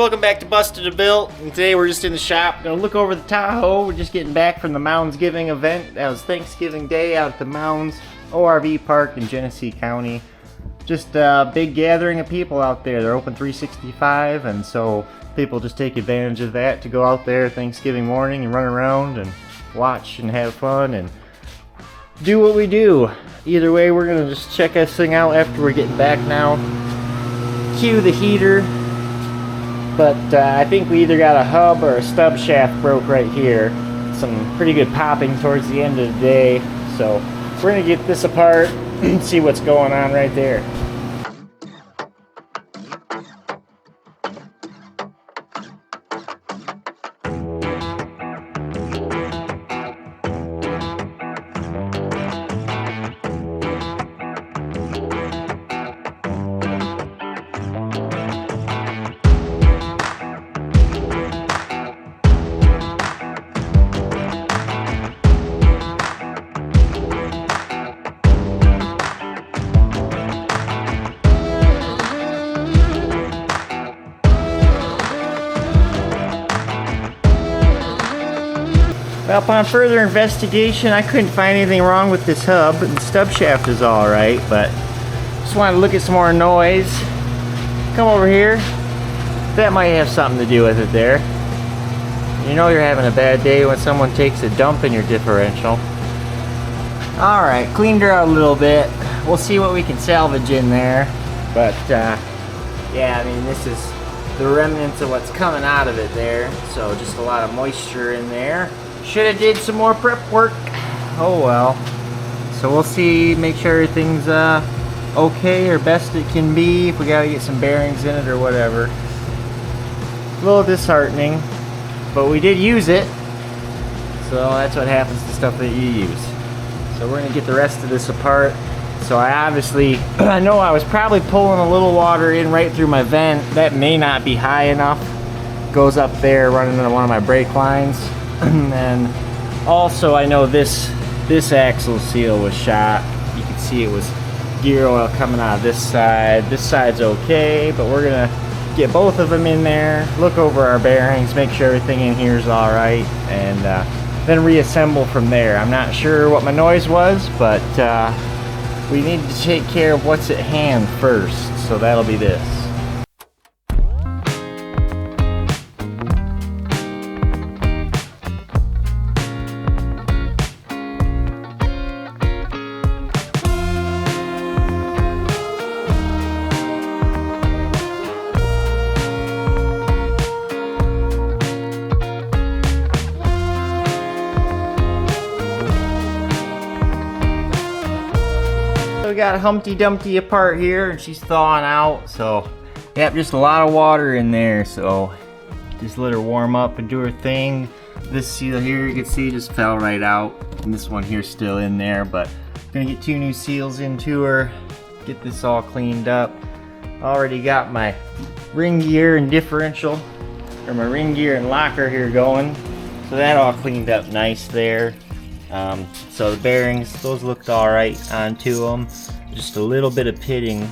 welcome back to Busted to Built. And today we're just in the shop. Gonna look over the Tahoe. We're just getting back from the Moundsgiving event. That was Thanksgiving Day out at the Mounds ORV Park in Genesee County. Just a big gathering of people out there. They're open 365, and so people just take advantage of that to go out there Thanksgiving morning and run around and watch and have fun and do what we do. Either way, we're gonna just check this thing out after we're getting back now. Cue the heater. But I think we either got a hub or a stub shaft broke right here. Some pretty good popping towards the end of the day. So we're gonna get this apart and see what's going on right there. Well, upon further investigation, I couldn't find anything wrong with this hub, and the stub shaft is alright, but just wanted to look at some more noise. Come over here. That might have something to do with it there. You know you're having a bad day when someone takes a dump in your differential. Alright, cleaned her out a little bit. We'll see what we can salvage in there. But, yeah, I mean, this is the remnants of what's coming out of it there. So, just a lot of moisture in there. Should have did some more prep work. Oh well. So we'll see, make sure everything's okay or best it can be. If we gotta get some bearings in it or whatever. A little disheartening, but we did use it. So that's what happens to stuff that you use. So we're gonna get the rest of this apart. So I obviously, I know I was probably pulling a little water in right through my vent. That may not be high enough. Goes up there running into one of my brake lines. And then also I know this axle seal was shot. You can see it was gear oil coming out of this side. This side's okay, but we're gonna get both of them in there, look over our bearings, make sure everything in here is all right, and then reassemble from there. I'm not sure what my noise was, but we need to take care of what's at hand first, so that'll be this. We got Humpty Dumpty apart here, and she's thawing out. So, yep, just a lot of water in there. So, just let her warm up and do her thing. This seal here, you can see, just fell right out, and this one here's still in there. But gonna get 2 new seals into her, get this all cleaned up. Already got my ring gear and differential, or my ring gear and locker here going. So that all cleaned up nice there. So the bearings, those looked alright onto them. Just a little bit of pitting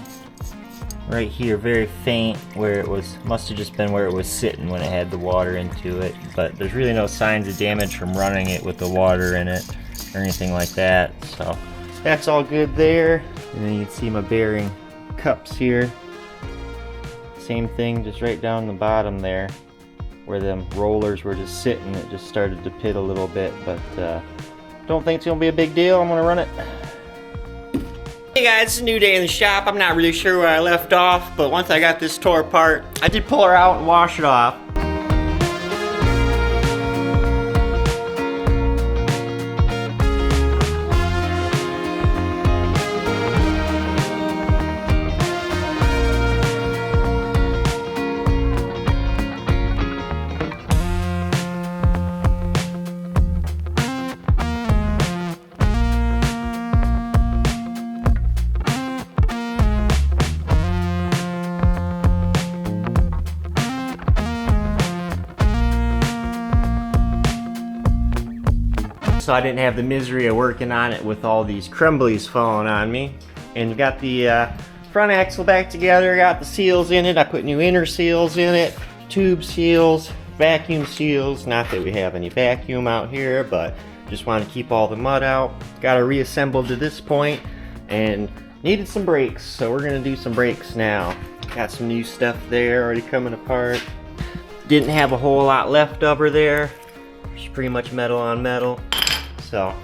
right here, very faint, where it was, must have just been where it was sitting when it had the water into it. But there's really no signs of damage from running it with the water in it or anything like that. So that's all good there. And then you can see my bearing cups here. Same thing, just right down the bottom there, where them rollers were just sitting. It just started to pit a little bit, but don't think it's gonna be a big deal. I'm gonna run it. Hey guys, it's a new day in the shop. I'm not really sure where I left off, but once I got this tore apart, I did pull her out and wash it off. So I didn't have the misery of working on it with all these crumblies falling on me. And got the front axle back together, got the seals in it. I put new inner seals in it, tube seals, vacuum seals. Not that we have any vacuum out here, but just want to keep all the mud out. Got it reassembled to this point and needed some brakes, so we're gonna do some brakes now. Got some new stuff there already coming apart. Didn't have a whole lot left over there. It's pretty much metal on metal. So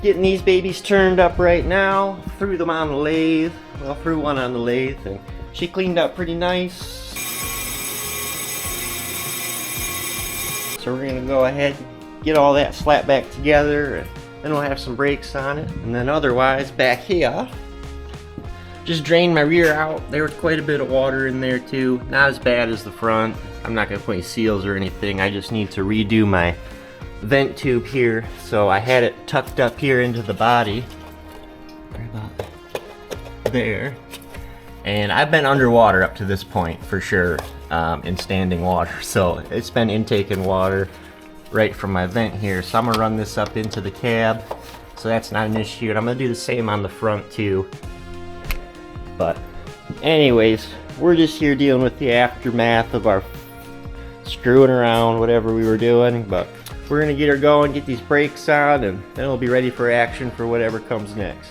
getting these babies turned up right now. Threw them on the lathe. Well, threw one on the lathe and she cleaned up pretty nice. So we're gonna go ahead and get all that slapped back together, and then we'll have some brakes on it. And then otherwise, back here, just drained my rear out. There was quite a bit of water in there too. Not as bad as the front. I'm not gonna put any seals or anything. I just need to redo my vent tube here. So I had it tucked up here into the body. Right about there. And I've been underwater up to this point for sure, in standing water. So it's been intaking water right from my vent here. So I'm gonna run this up into the cab. So that's not an issue. And I'm gonna do the same on the front too. But anyways, we're just here dealing with the aftermath of our screwing around, whatever we were doing. But we're gonna get her going, get these brakes on, and then we'll be ready for action for whatever comes next.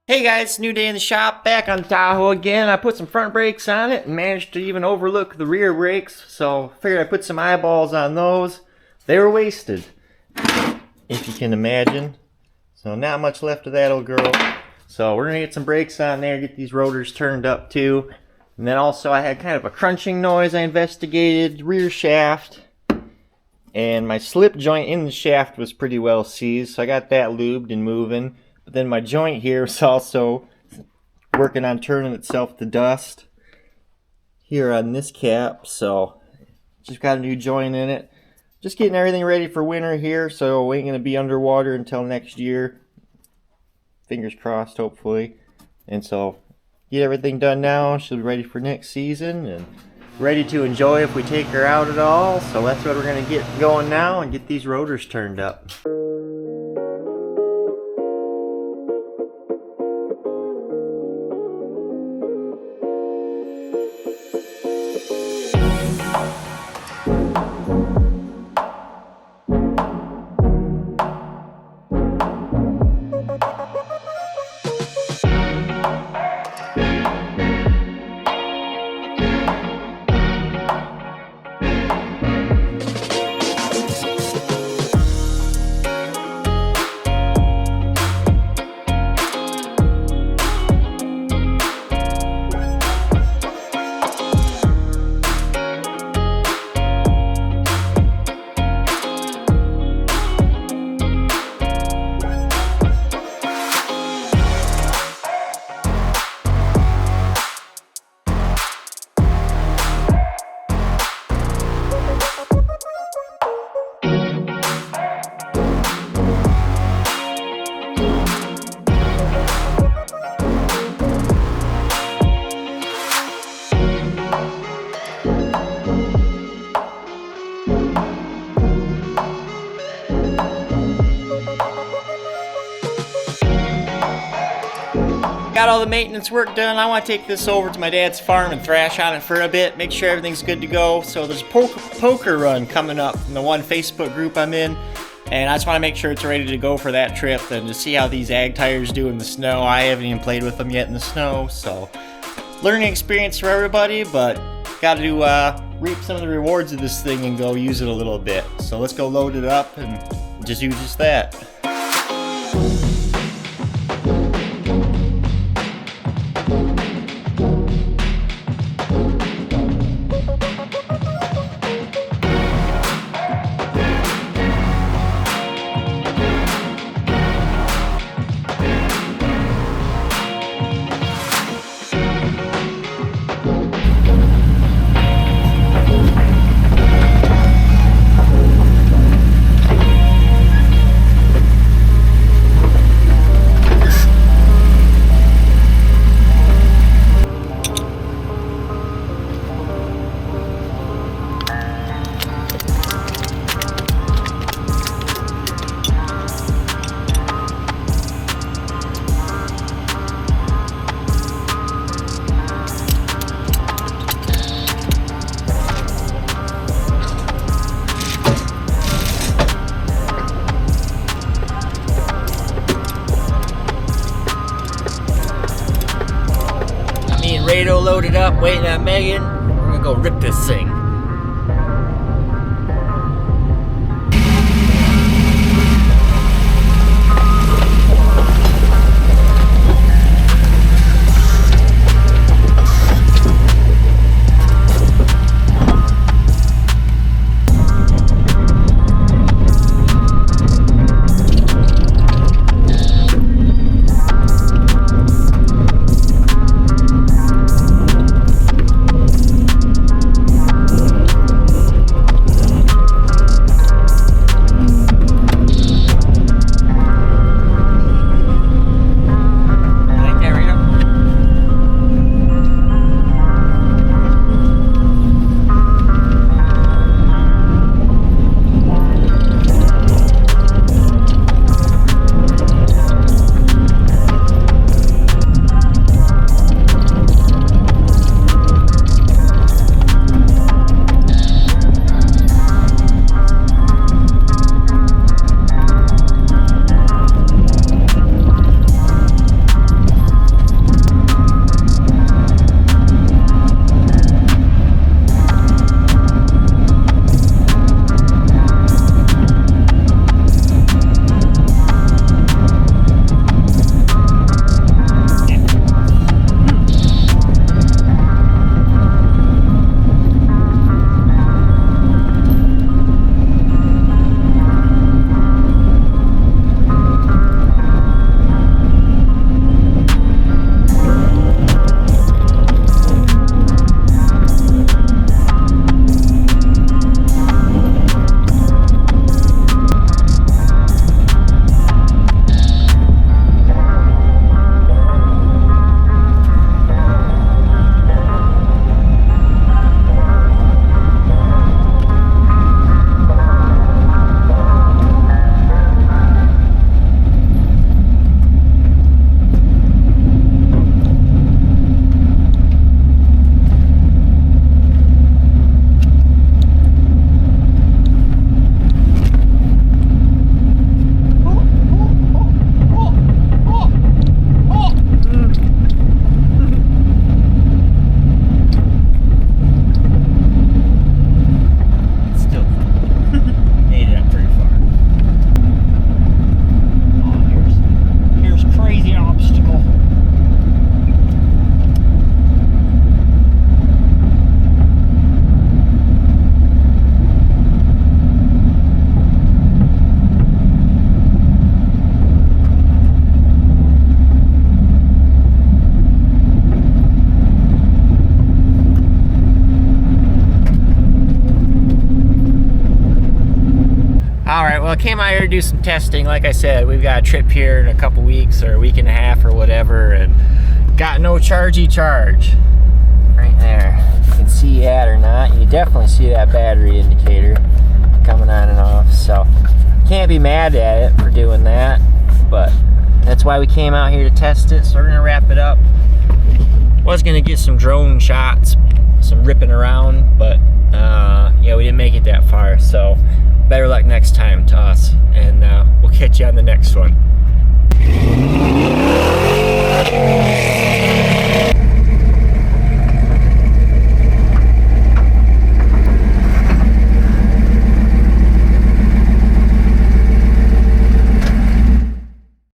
Hey guys, new day in the shop, back on Tahoe again. I put some front brakes on it and managed to even overlook the rear brakes, so figured I'd put some eyeballs on those. They were wasted, if you can imagine. So not much left of that old girl. So we're gonna get some brakes on there, get these rotors turned up too. And then also I had kind of a crunching noise I investigated, rear shaft. And my slip joint in the shaft was pretty well seized, so I got that lubed and moving. But then my joint here is also working on turning itself to dust here on this cap, so just got a new joint in it. Just getting everything ready for winter here, so we ain't gonna be underwater until next year. Fingers crossed, hopefully. And so get everything done now. She'll be ready for next season and ready to enjoy if we take her out at all. So that's what we're gonna get going now and get these rotors turned up. Got all the maintenance work done. I want to take this over to my dad's farm and thrash on it for a bit, make sure everything's good to go. So there's a poker run coming up in the one Facebook group I'm in, and I just want to make sure it's ready to go for that trip and to see how these ag tires do in the snow. I haven't even played with them yet in the snow, so learning experience for everybody, but got to reap some of the rewards of this thing and go use it a little bit. So let's go load it up and just use just that. Radio loaded up, waiting on Megan. We're gonna go rip this thing. Well, I came out here to do some testing. Like I said, we've got a trip here in a couple weeks or a week and a half or whatever, and got no chargy charge. Right there. You can see that or not. You definitely see that battery indicator coming on and off. So can't be mad at it for doing that, but that's why we came out here to test it. So we're gonna wrap it up. Was gonna get some drone shots, some ripping around, but yeah, we didn't make it that far. So better luck next time to us, and we'll catch you on the next one.